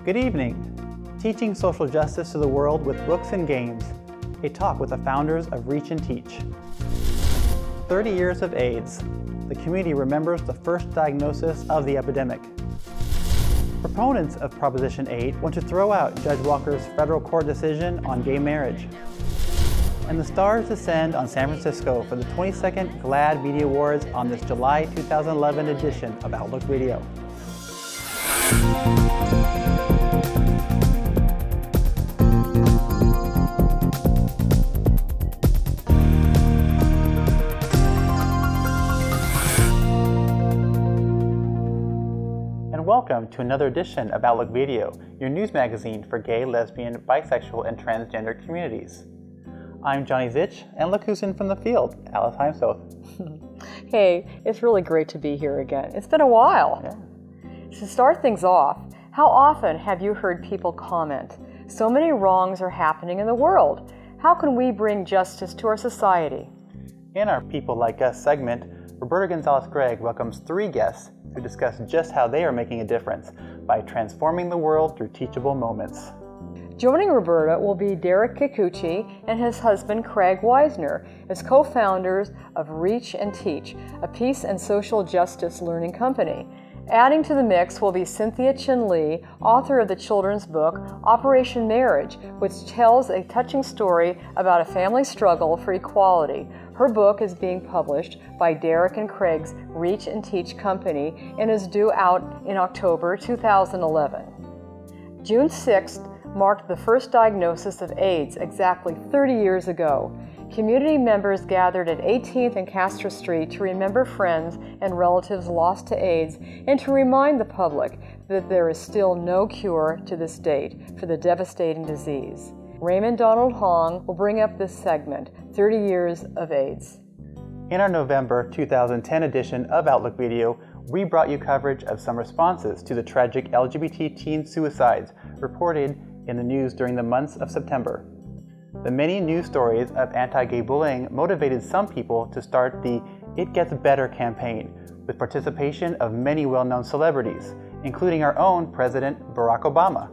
Good evening. Teaching social justice to the world with books and games. A talk with the founders of Reach and Teach. 30 years of AIDS. The community remembers the first diagnosis of the epidemic. Proponents of Proposition 8 want to throw out Judge Walker's federal court decision on gay marriage. And the stars descend on San Francisco for the 22nd GLAAD Media Awards on this July 2011 edition of Outlook Radio. Welcome to another edition of Outlook Video, your news magazine for gay, lesbian, bisexual, and transgender communities. I'm Johnny Zitch, and look who's in from the field, Alice Heimsoth. Hey, it's really great to be here again. It's been a while. Yeah. To start things off, how often have you heard people comment, "So many wrongs are happening in the world. How can we bring justice to our society?" In our People Like Us segment, Roberta Gonzales-Gregg welcomes 3 guests to discuss just how they are making a difference by transforming the world through teachable moments. Joining Roberta will be Derrick Kikuchi and his husband Craig Wiesner as co-founders of Reach and Teach, a peace and social justice learning company. Adding to the mix will be Cynthia Chin-Lee, author of the children's book Operation Marriage, which tells a touching story about a family struggle for equality. Her book is being published by Derrick and Craig's Reach and Teach company and is due out in October 2011. June 6th marked the first diagnosis of AIDS exactly 30 years ago. Community members gathered at 18th and Castro Street to remember friends and relatives lost to AIDS and to remind the public that there is still no cure to this date for the devastating disease. Raymond Donald Hong will bring up this segment, 30 Years of AIDS. In our November 2010 edition of Outlook Video, we brought you coverage of some responses to the tragic LGBT teen suicides reported in the news during the months of September. The many news stories of anti-gay bullying motivated some people to start the It Gets Better campaign, with participation of many well-known celebrities, including our own President Barack Obama.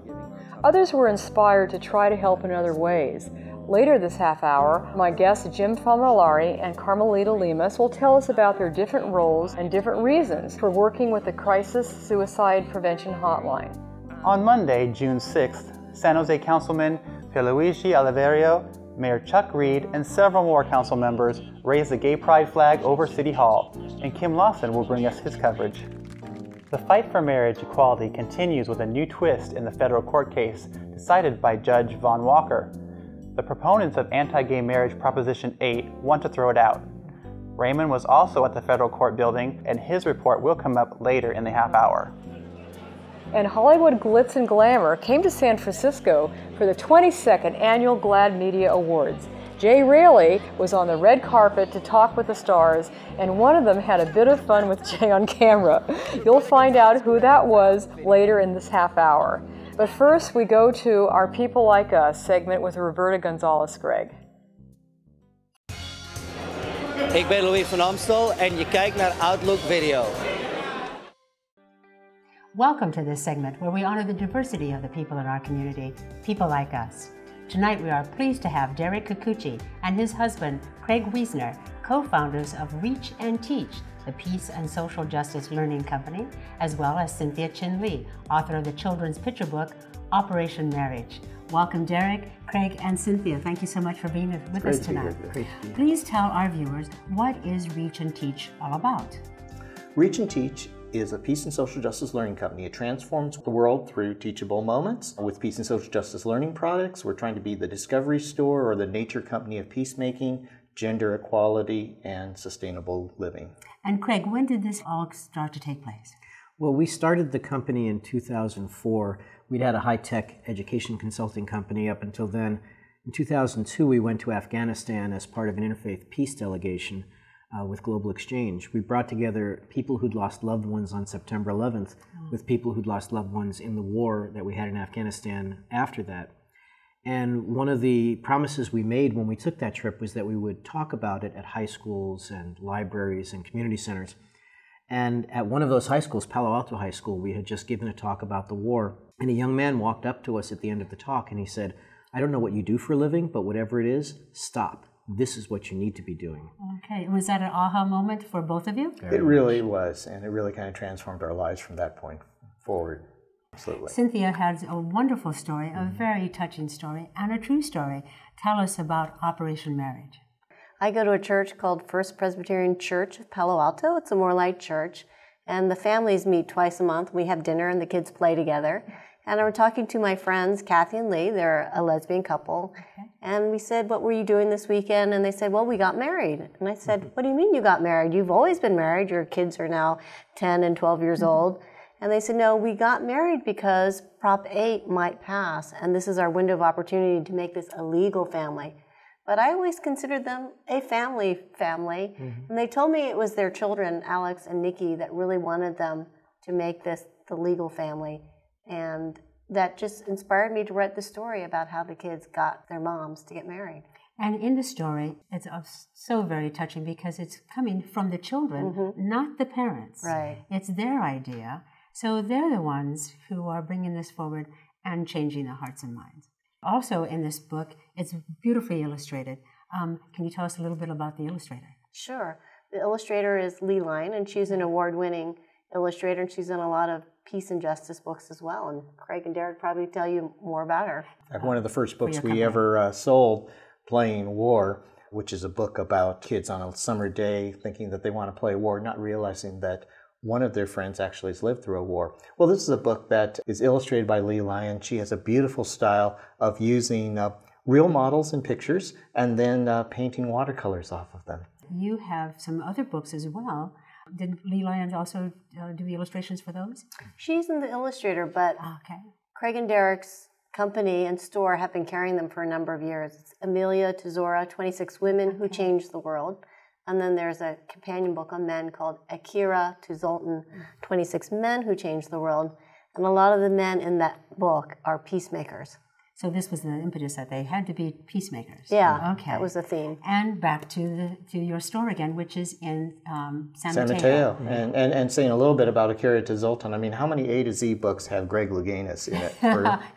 Others were inspired to try to help in other ways. Later this half hour, my guests Jim Famolari and Carmelita Lemus will tell us about their different roles and different reasons for working with the Crisis Suicide Prevention Hotline. On Monday, June 6th, San Jose Councilman Pierluigi Oliverio, Mayor Chuck Reed, and several more council members raised the gay pride flag over City Hall, and Kim Lawson will bring us his coverage. The fight for marriage equality continues with a new twist in the federal court case decided by Judge Vaughn Walker. The proponents of anti-gay marriage Proposition 8 want to throw it out. Raymond was also at the federal court building, and his report will come up later in the half hour. And Hollywood glitz and glamour came to San Francisco for the 22nd Annual GLAAD Media Awards. Jay Raley was on the red carpet to talk with the stars, and one of them had a bit of fun with Jay on camera. You'll find out who that was later in this half hour. But first, we go to our People Like Us segment with Roberta Gonzales-Gregg. Ik ben Louis van Amstel en je kijkt naar Outlook Video. Welcome to this segment where we honor the diversity of the people in our community, people like us. Tonight we are pleased to have Derrick Kikuchi and his husband, Craig Wiesner, co-founders of Reach and Teach, the peace and social justice learning company, as well as Cynthia Chin-Lee, author of the children's picture book, Operation Marriage. Welcome, Derrick, Craig, and Cynthia. Thank you so much for being with us tonight. Please tell our viewers, what is Reach and Teach all about? Reach and Teach is a peace and social justice learning company. It transforms the world through teachable moments. With peace and social justice learning products, we're trying to be the discovery store or the nature company of peacemaking, gender equality, and sustainable living. And Craig, when did this all start to take place? Well, we started the company in 2004. We'd had a high-tech education consulting company up until then. In 2002, we went to Afghanistan as part of an interfaith peace delegation with Global Exchange. We brought together people who'd lost loved ones on September 11th with people who'd lost loved ones in the war that we had in Afghanistan after that. And one of the promises we made when we took that trip was that we would talk about it at high schools and libraries and community centers. And at one of those high schools, Palo Alto High School, we had just given a talk about the war. And a young man walked up to us at the end of the talk and he said, I don't know what you do for a living, but whatever it is, stop. This is what you need to be doing. Okay. Was that an aha moment for both of you? It really was, and it really kind of transformed our lives from that point forward. Absolutely. Cynthia has a wonderful story, a very touching story, and a true story. Tell us about Operation Marriage. I go to a church called First Presbyterian Church of Palo Alto. It's a more light church, and the families meet twice a month. We have dinner and the kids play together. And I was talking to my friends, Kathy and Lee, they're a lesbian couple, and we said, what were you doing this weekend? And they said, well, we got married. And I said, what do you mean you got married? You've always been married. Your kids are now 10 and 12 years old. And they said, no, we got married because Prop 8 might pass, and this is our window of opportunity to make this a legal family. But I always considered them a family. And they told me it was their children, Alex and Nikki, that really wanted them to make this the legal family. And that just inspired me to write the story about how the kids got their moms to get married. And in the story, it's so very touching because it's coming from the children, not the parents. Right. It's their idea. So they're the ones who are bringing this forward and changing the hearts and minds. Also in this book, it's beautifully illustrated. Can you tell us a little bit about the illustrator? Sure. The illustrator is Lee Line, and she's an award-winning illustrator, and she's done a lot of peace and justice books as well. And Craig and Derrick probably tell you more about her. One of the first books we ever sold, Playing War, which is a book about kids on a summer day thinking that they want to play war, not realizing that one of their friends actually has lived through a war. Well, this is a book that is illustrated by Lee Lyon. She has a beautiful style of using real models and pictures and then painting watercolors off of them. You have some other books as well. Did Lee Lyons also do the illustrations for those? She's in the illustrator, but Craig and Derrick's company and store have been carrying them for a number of years. It's Amelia to Zora, 26 Women Who Changed the World. And then there's a companion book on men called Akira to Zoltán, 26 Men Who Changed the World. And a lot of the men in that book are peacemakers. So this was the impetus that they had to be peacemakers. Yeah, okay. That was the theme. And back to your store again, which is in San Mateo. And saying a little bit about Akira to Zoltán. I mean, how many A to Z books have Greg Louganis in it?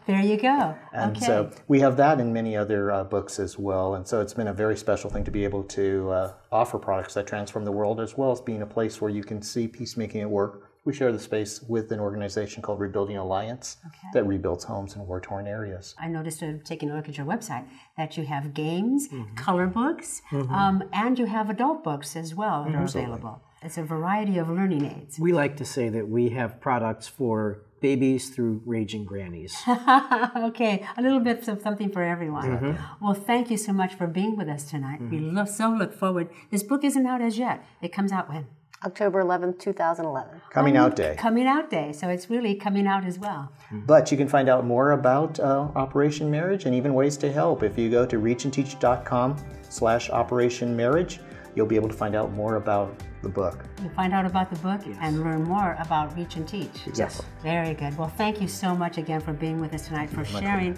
There you go. And so we have that in many other books as well. And so it's been a very special thing to be able to offer products that transform the world, as well as being a place where you can see peacemaking at work. We share the space with an organization called Rebuilding Alliance that rebuilds homes in war-torn areas. I noticed, taking a look at your website, that you have games, color books, and you have adult books as well that are available. It's a variety of learning aids. We like to say that we have products for babies through raging grannies. Okay, a little bit of something for everyone. Well, thank you so much for being with us tonight. We look forward. This book isn't out as yet. It comes out when? October 11th, 2011. Coming out day. Coming out day, so it's really coming out as well. But you can find out more about Operation Marriage and even ways to help. If you go to reachandteach.com/Operation Marriage, you'll be able to find out more about the book. You'll find out about the book and learn more about Reach and Teach. Yes. Very good. Well, thank you so much again for being with us tonight, for sharing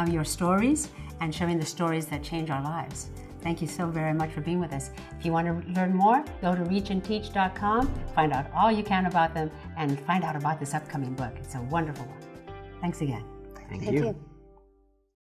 your stories and sharing the stories that change our lives. Thank you so very much for being with us. If you want to learn more, go to reachandteach.com, find out all you can about them, and find out about this upcoming book. It's a wonderful one. Thanks again. Thank you.